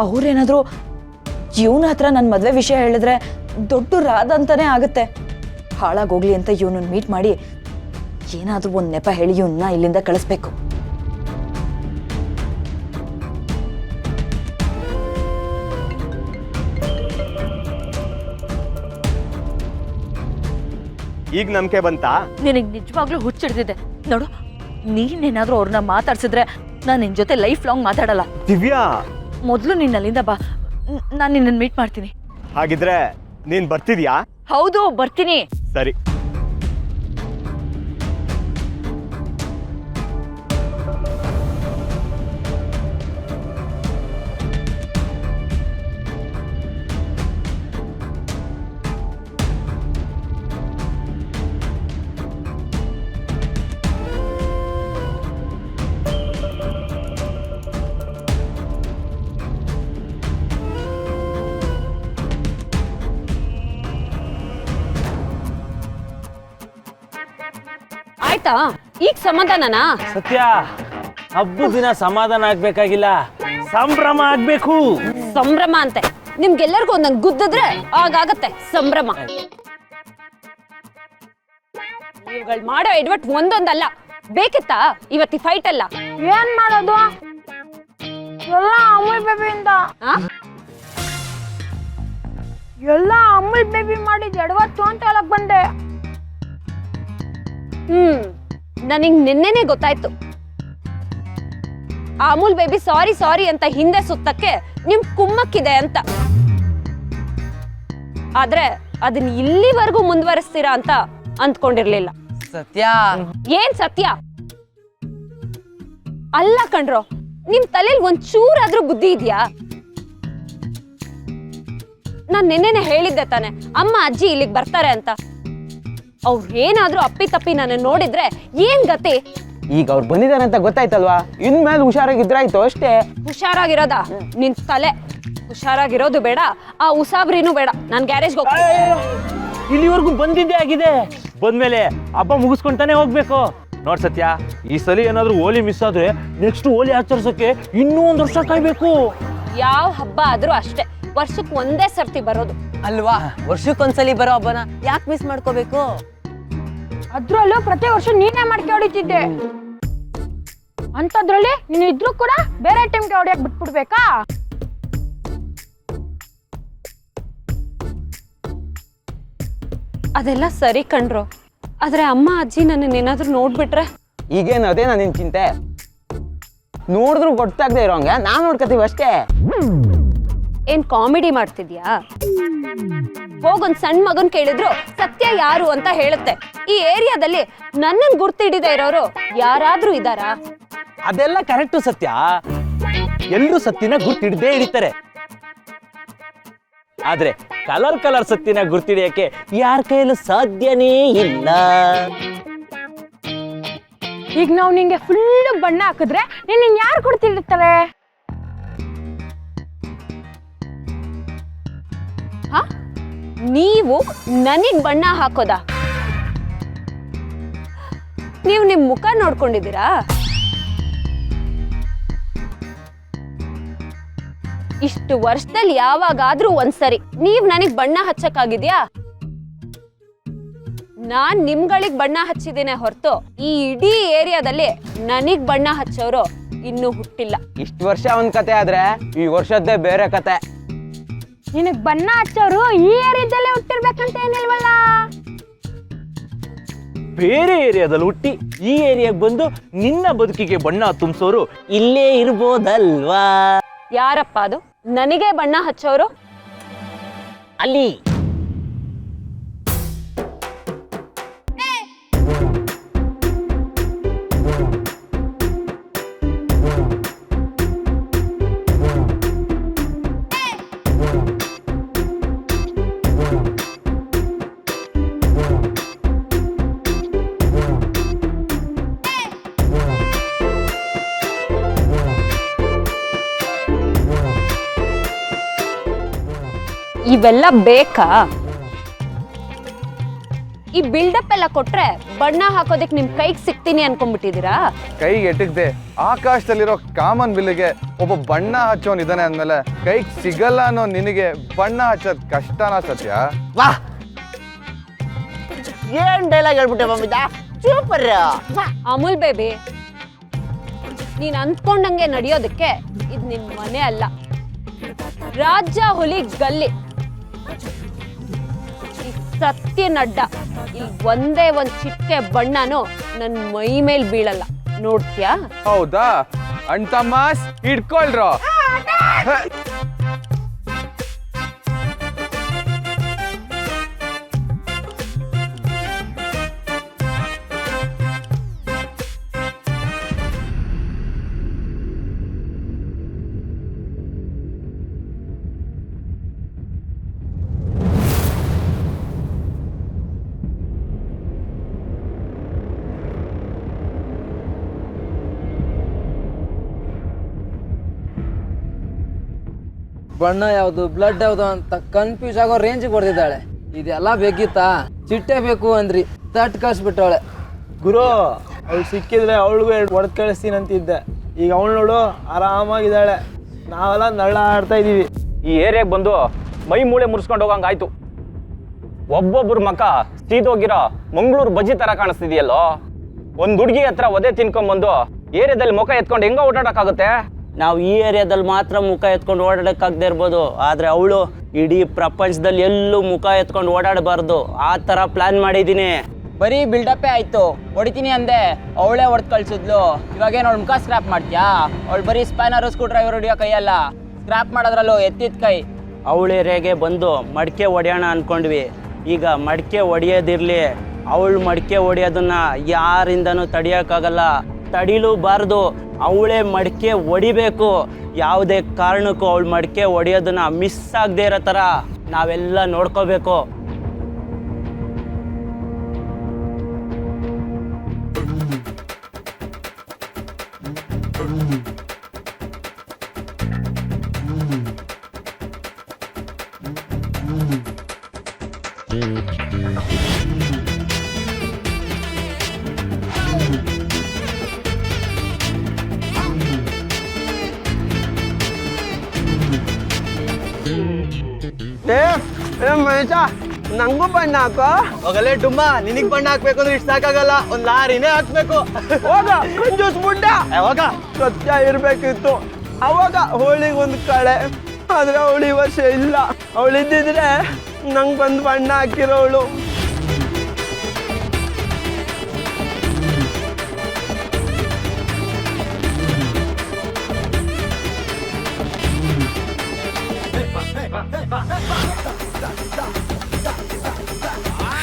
ಅವ್ರೇನಾದರೂ ಇವನ ಹತ್ರ ನನ್ನ ಮದುವೆ ವಿಷಯ ಹೇಳಿದ್ರೆ ದೊಡ್ಡ ರಾಧ ಅಂತಾನೆ ಆಗುತ್ತೆ. ಹಾಳಾಗೋಗ್ಲಿ ಅಂತ ಇವನನ್ನ ಮೀಟ್ ಮಾಡಿ ಏನಾದರೂ ಒಂದು ನೆಪ ಹೇಳಿ ಇವನ್ನ ಇಲ್ಲಿಂದ ಕಳಿಸ್ಬೇಕು. ಈಗ ನಂಬಿಕೆ ಬಂತಾ? ನಿನಗೆ ನಿಜವಾಗ್ಲೂ ಹುಚ್ಚಿಡ್ದಿದೆ ನೋಡು. ನೀನೇನಾದ್ರೂ ಅವ್ರನ್ನ ಮಾತಾಡ್ಸಿದ್ರೆ ನಾನು ನಿನ್ ಜೊತೆ ಲೈಫ್ ಲಾಂಗ್ ಮಾತಾಡಲ್ಲ. ದಿವ್ಯಾ, ಮೊದಲು ನೀನ್ ಅಲ್ಲಿಂದ ಬಾ, ನಾನು ನಿನ್ನನ್ನು ಮೀಟ್ ಮಾಡ್ತೀನಿ. ಹಾಗಿದ್ರೆ ನೀನ್ ಬರ್ತಿದ್ಯಾ? ಹೌದು, ಬರ್ತೀನಿ. ಸರಿ. ಆಯ್ತಾ? ಈಗ ಸಮಾಧಾನನಾ? ಸತ್ಯ, ಹಬ್ಬದ ದಿನ ಸಮಾಧಾನ ಆಗ್ಬೇಕಾಗಿಲ್ಲ, ಸಂಭ್ರಮ ಆಗ್ಬೇಕು. ಸಂಭ್ರಮ ಅಂತೆ ನಿಮ್ಗೆಲ್ಲರಿಗೂ ಒಂದೊಂದು ಗುದ್ದಿದ್ರೆ ಆಗಾಗತ್ತೆ ಸಂಭ್ರಮ. ನೀವುಗಳು ಮಾಡೋ ಎಡ್ವಟ್ ಒಂದೊಂದಲ್ಲ, ಬೇಕಿತ್ತಾ ಇವತ್ತಿ ಫೈಟ್ ಅಲ್ಲ? ಏನ್ ಮಾಡೋದು? ಎಲ್ಲ ಅಮೂಲ್ ಬೇಬಿಯಿಂದ. ಎಲ್ಲ ಅಮೂಲ್ ಬೇಬಿ ಮಾಡಿದ್ ಎಡವತ್ತು ಅಂತ ಹೇಳಕ್ ಬಂದೆ. ನನಗ್ ನಿನ್ನೆನೆ ಗೊತ್ತಾಯ್ತು. ಆ ಅಮೂಲ್ ಬೇಬಿ ಸಾರಿ ಸಾರಿ ಅಂತ ಹಿಂದೆ ಸುತ್ತಕ್ಕೆ ನಿಮ್ ಕುಮ್ಮಕ್ಕಿದೆ ಅಂತ. ಆದ್ರೆ ಅದನ್ನ ಇಲ್ಲಿವರೆಗೂ ಮುಂದುವರಿಸ್ತೀರಾ ಅಂತ ಅಂದ್ಕೊಂಡಿರ್ಲಿಲ್ಲ. ಸತ್ಯ, ಏನ್ ಸತ್ಯ ಅಲ್ಲ ಕಣ್ರೋ, ನಿಮ್ ತಲೆಯಲ್ಲಿ ಒಂದ್ ಚೂರಾದ್ರೂ ಬುದ್ಧಿ ಇದೆಯಾ? ನಾನ್ ನಿನ್ನೆನೆ ಹೇಳಿದ್ದೆ ತಾನೆ ಅಮ್ಮ ಅಜ್ಜಿ ಇಲ್ಲಿಗೆ ಬರ್ತಾರೆ ಅಂತ. ಅವ್ರು ಏನಾದ್ರೂ ಅಪ್ಪಿ ತಪ್ಪಿ ನನ್ನ ನೋಡಿದ್ರೆ ಏನ್ ಗತಿ? ಈಗ ಅವ್ರು ಬಂದಿದ್ದಾರೆ ಅಂತ ಗೊತ್ತಾಯ್ತಲ್ವಾ, ಇನ್ಮೇಲೆ ಹುಷಾರಾಗಿದ್ರಾಯ್ತು ಅಷ್ಟೇ. ಹುಷಾರಾಗಿರೋದ ನಿನ್ ತಲೆ? ಹುಷಾರಾಗಿರೋದು ಬೇಡ, ಆ ಉಸಾಬ್ರಿನೂ ಬೇಡ. ನಾನ್ ಗ್ಯಾರೇಜ್ಗೆ ಹೋಗ್ತೀನಿ. ಇಲ್ಲಿವರೆಗೂ ಬಂದಿದ್ದೇ ಆಗಿದೆ, ಬಂದ್ಮೇಲೆ ಹಬ್ಬ ಮುಗಿಸ್ಕೊಂತಾನೆ ಹೋಗ್ಬೇಕು. ನೋಡ್ ಸತ್ಯ, ಈ ಸಲ ಏನಾದ್ರೂ ಹೋಲಿ ಮಿಸ್ ಆದ್ರೆ ನೆಕ್ಸ್ಟ್ ಹೋಲಿ ಆಚರಿಸೋಕೆ ಇನ್ನೂ 1 ವರ್ಷ ಕಾಯ್ಬೇಕು. ಯಾವ ಹಬ್ಬ ಆದ್ರೂ ಅಷ್ಟೇ, ವರ್ಷಕ್ಕೆ ಒಂದೇ ಸರ್ತಿ ಬರೋದು ಅಲ್ವಾ? ವರ್ಷಕ್ಕೊಂದ್ಸಲಿ ಬರೋ ಹಬ್ಬನ ಯಾಕೆ ಮಿಸ್ ಮಾಡ್ಕೋಬೇಕು? ಅದ್ರಲ್ಲೂ ಪ್ರತಿ ವರ್ಷ ನೀನೇ ಮಾಡ್ಕೆ ಹೊಡಿತಿದ್ದೆ. ಅಂತದ್ರಲ್ಲಿ ನೀನು ಇದ್ರೂ ಕೂಡ ಬೇರೆ ಟೈಮ್ಗೆ ಹೊಡಿಯಕ್ ಬಿಟ್ಬಿಡ್ಬೇಕಾ? ಅದೆಲ್ಲ ಸರಿ ಕಣ್ರು, ಆದ್ರೆ ಅಮ್ಮ ಅಜ್ಜಿ ನನ್ನೇನಾದ್ರೂ ನೋಡ್ಬಿಟ್ರೆ? ಈಗೇನು ಅದೇನಾ ನಿನ್ ಚಿಂತೆ? ನೋಡಿದ್ರು ಗೊತ್ತಾಗದೆ ಇರೋಂಗೆ ನಾವ್ ನೋಡ್ಕೋತೀವಿ ಅಷ್ಟೇ. ಏನ್ ಕಾಮಿಡಿ ಮಾಡ್ತಿದ್ಯಾ? ಹೋಗೊಂದ್ ಸಣ್ಣ ಮಗನ್ ಕೇಳಿದ್ರು ಸತ್ಯ ಯಾರು ಅಂತ ಹೇಳುತ್ತೆ. ಈ ಏರಿಯಾದಲ್ಲಿ ನನ್ನನ್ ಗುರ್ತಿಡಿದೇ ಇರೋರು ಯಾರಾದ್ರೂ ಇದಾರಾ? ಅದೆಲ್ಲ ಕರೆಕ್ಟು ಸತ್ಯ, ಎಲ್ರು ಸತ್ಯನ ಗುರ್ತಿಡ್ದೇ ಹಿಡಿತಾರೆ. ಆದ್ರೆ ಕಲರ್ ಸತ್ಯನ ಗುರ್ತಿಡಿಯಕ್ಕೆ ಯಾರ ಕೈಯಲ್ಲೂ ಸಾಧ್ಯನೇ ಇಲ್ಲ. ಈಗ ನಾವು ನಿಂಗೆ ಫುಲ್ ಬಣ್ಣ ಹಾಕಿದ್ರೆ ನಿನ್ನ ಯಾರು ಕೊಡ್ತಿರ್ತಾರೆ? ನೀವು ನನಗ್ ಬಣ್ಣ ಹಾಕೋದಾ? ನೀವು ನಿಮ್ ಮುಖ ನೋಡ್ಕೊಂಡಿದ್ದೀರಾ? ಇಷ್ಟು ವರ್ಷದಲ್ಲಿ ಯಾವಾಗಾದ್ರೂ ಒಂದ್ಸರಿ ನೀವ್ ನನಗ್ ಬಣ್ಣ ಹಚ್ಚಕ್ಕಾಗಿದ್ಯಾ? ನಾನ್ ನಿಮ್ಗಳಿಗ್ ಬಣ್ಣ ಹಚ್ಚಿದ್ದೇನೆ ಹೊರತು ಈ ಇಡೀ ಏರಿಯಾದಲ್ಲಿ ನನಗ್ ಬಣ್ಣ ಹಚ್ಚೋರು ಇನ್ನೂ ಹುಟ್ಟಿಲ್ಲ. ಇಷ್ಟು ವರ್ಷ ಒಂದ್ ಕತೆ ಆದ್ರೆ ಈ ವರ್ಷದ್ದೇ ಬೇರೆ ಕತೆ. ನಿನಗ್ ಬಣ್ಣ ಹಚ್ಚೋರು ಈ ಏರಿಯಾದಲ್ಲೇ ಹುಟ್ಟಿರ್ಬೇಕಂತ ಏನಿಲ್ವಲ್ಲ? ಬೇರೆ ಏರಿಯಾದಲ್ಲಿ ಹುಟ್ಟಿ ಈ ಏರಿಯಾಗೆ ಬಂದು ನಿನ್ನ ಬದುಕಿಗೆ ಬಣ್ಣ ತುಂಬಿಸೋರು ಇಲ್ಲೇ ಇರ್ಬೋದಲ್ವಾ? ಯಾರಪ್ಪ ಅದು ನನಗೆ ಬಣ್ಣ ಹಚ್ಚೋರು? ಅಲ್ಲಿ ಇವೆಲ್ಲ ಬೇಕಾ? ಈ ಬಿಲ್ಡಪ್ ಎಲ್ಲ ಕೊಟ್ರೆ ಬಣ್ಣ ಹಾಕೋದಕ್ಕೆ ನಿಮ್ ಕೈಗೆ ಸಿಗ್ತೀನಿ ಅನ್ಕೊಂಡ್ಬಿಟ್ಟಿದೀರಾ? ಕೈಗೆ ಎಟಕದೆ ಆಕಾಶದಲ್ಲಿರೋ ಕಾಮನ್ ಬಿಲ್ಲಿಗೆ ಒಬ್ಬ ಬಣ್ಣ ಹಚ್ಚೋನ್ ಇದ್ದಾನೆ ಅಂದ್ಮೇಲೆ ಕೈಗೆ ಸಿಗಲ್ಲ ಅನ್ನೋ ನಿನಗೆ ಬಣ್ಣ ಹಚ್ಚೋದ್ ಕಷ್ಟನಾ ಸತ್ಯ? ವಾ ಏನ್ ಡೈಲಾಗ್ ಹೇಳ್ಬಿಟ್ಟೆ ಮಮ್ಮಿದ, ಸೂಪರ್. ಅಮೂಲ್ ಬೇಬಿ, ನೀನ್ ಅಂದ್ಕೊಂಡಂಗೆ ನಡೆಯೋದಕ್ಕೆ ಇದು ನಿನ್ ಮನೆ ಅಲ್ಲ, ರಾಜ್ಯ ಹುಲಿ ಗಲ್ಲಿ. ಈ ಸತ್ಯನಡ್ಡ ಇಲ್ಲಿ ಒಂದೇ ಒಂದ್ ಚಿಟ್ಟೆ ಬಣ್ಣನೂ ನನ್ ಮೈ ಮೇಲ್ ಬೀಳಲ್ಲ, ನೋಡ್ತ್ಯಾ? ಹೌದಾ ಅಣ್ತಮ್ಮಸ್ ಹಿಡ್ಕೊಳ್ರೋ. ಬಣ್ಣ ಯಾವುದು ಬ್ಲಡ್ ಯಾವುದು ಅಂತ ಕನ್ಫ್ಯೂಸ್ ಆಗೋ ರೇಂಜಿಗೆ ಹೊಡೆದಿದ್ದಾಳೆ. ಇದೆಲ್ಲ ಬೇಕಿತ್ತಾ? ಚಿಟ್ಟೆ ಬೇಕು ಅಂದ್ರಿ, ತಟ್ ಕಳ್ಸ್ಬಿಟ್ಟವಳೆ. ಗುರು ಅವಳು ಸಿಕ್ಕಿದ್ರೆ ಅವಳಿಗೂ ಎರಡು ಹೊಡೆದು ಕಳಿಸ್ತೀನಿ ಅಂತಿದ್ದೆ. ಈಗ ಅವಳು ನೋಡು ಆರಾಮಾಗಿದ್ದಾಳೆ, ನಾವೆಲ್ಲ ನಳ್ಳ ಆಡ್ತಾ ಇದ್ದೀವಿ. ಈ ಏರಿಯಾಗೆ ಬಂದು ಮೈ ಮೂಳೆ ಮುರ್ಸ್ಕೊಂಡು ಹೋಗಂಗಾಯ್ತು. ಒಬ್ಬೊಬ್ರು ಮಕ್ಕ ಸೀದೋಗಿರೋ ಮಂಗಳೂರು ಬಜ್ಜಿ ತರ ಕಾಣಿಸ್ತಿದೆಯಲ್ಲೋ. ಒಂದು ಹುಡುಗಿ ಹತ್ರ ಒದೆ ತಿನ್ಕೊಂಡ್ಬಂದು ಏರಿಯಾದಲ್ಲಿ ಮುಖ ಎತ್ಕೊಂಡು ಹೆಂಗ ಓಡಾಡಕ್ಕಾಗುತ್ತೆ? ನಾವು ಈ ಏರಿಯಾದಲ್ಲಿ ಮಾತ್ರ ಮುಖ ಎತ್ಕೊಂಡು ಓಡಾಡಕ್ಕಾಗದೇ ಇರ್ಬೋದು, ಆದರೆ ಅವಳು ಇಡೀ ಪ್ರಪಂಚದಲ್ಲಿ ಎಲ್ಲೂ ಮುಖ ಎತ್ಕೊಂಡು ಓಡಾಡಬಾರ್ದು, ಆ ಥರ ಪ್ಲಾನ್ ಮಾಡಿದ್ದೀನಿ. ಬರೀ ಬಿಲ್ಡಪ್ಪೇ ಆಯ್ತು, ಹೊಡಿತೀನಿ ಅಂದೆ ಅವಳೇ ಹೊಡೆದು ಕಳ್ಸಿದ್ಲು. ಇವಾಗೇನು ಅವಳು ಮುಖ ಸ್ಕ್ರಾಪ್ ಮಾಡ್ತೀಯಾ? ಅವಳು ಬರೀ ಸ್ಪ್ಯಾನರ್ ಸ್ಕ್ರೂ ಡ್ರೈವರ್ ಹೊಡಿಯೋ ಕೈಯಲ್ಲ, ಸ್ಕ್ರಾಪ್ ಮಾಡೋದ್ರಲ್ಲೂ ಎತ್ತಿದ ಕೈ. ಅವಳ ಏರಿಯಾಗೆ ಬಂದು ಮಡಿಕೆ ಹೊಡೆಯೋಣ ಅಂದ್ಕೊಂಡ್ವಿ. ಈಗ ಮಡಿಕೆ ಹೊಡೆಯೋದಿರಲಿ, ಅವಳು ಮಡಿಕೆ ಹೊಡೆಯೋದನ್ನ ಯಾರಿಂದನೂ ತಡಿಯೋಕ್ಕಾಗಲ್ಲ, ತಡಿಲೂಬಾರ್ದು. ಅವಳೇ ಮಡಿಕೆ ಹೊಡಿಬೇಕು. ಯಾವುದೇ ಕಾರಣಕ್ಕೂ ಅವಳು ಮಡಿಕೆ ಹೊಡೆಯೋದನ್ನ ಮಿಸ್ ಆಗದೆ ಇರೋ ಥರ ನಾವೆಲ್ಲ ನೋಡ್ಕೋಬೇಕು. ಮಹೇಶ, ನಂಗೂ ಬಣ್ಣ ಹಾಕೋ. ಹೋಗಲೇ ಡುಮ್ಮ, ನಿನಗ್ ಬಣ್ಣ ಹಾಕ್ಬೇಕು ಅಂದ್ರೆ ಇಷ್ಟು ಸಾಕಾಗಲ್ಲ, ಒಂದ್ ಲಾರಿನೇ ಹಾಕ್ಬೇಕು. ಹೋಗ ಕಂಜೂಸ್ ಬುಡ್ಡ, ಯಾವಾಗ ಸತ್ಯ ಇರ್ಬೇಕಿತ್ತು. ಅವಾಗ ಹೋಳಿಗೆ ಒಂದು ಕಳೆ, ಆದ್ರೆ ಅವಳು ಈ ವರ್ಷ ಇಲ್ಲ. ಅವಳಿದ್ದಿದ್ರೆ ನಂಗೆ ಬಂದು ಬಣ್ಣ ಹಾಕಿರೋಳು.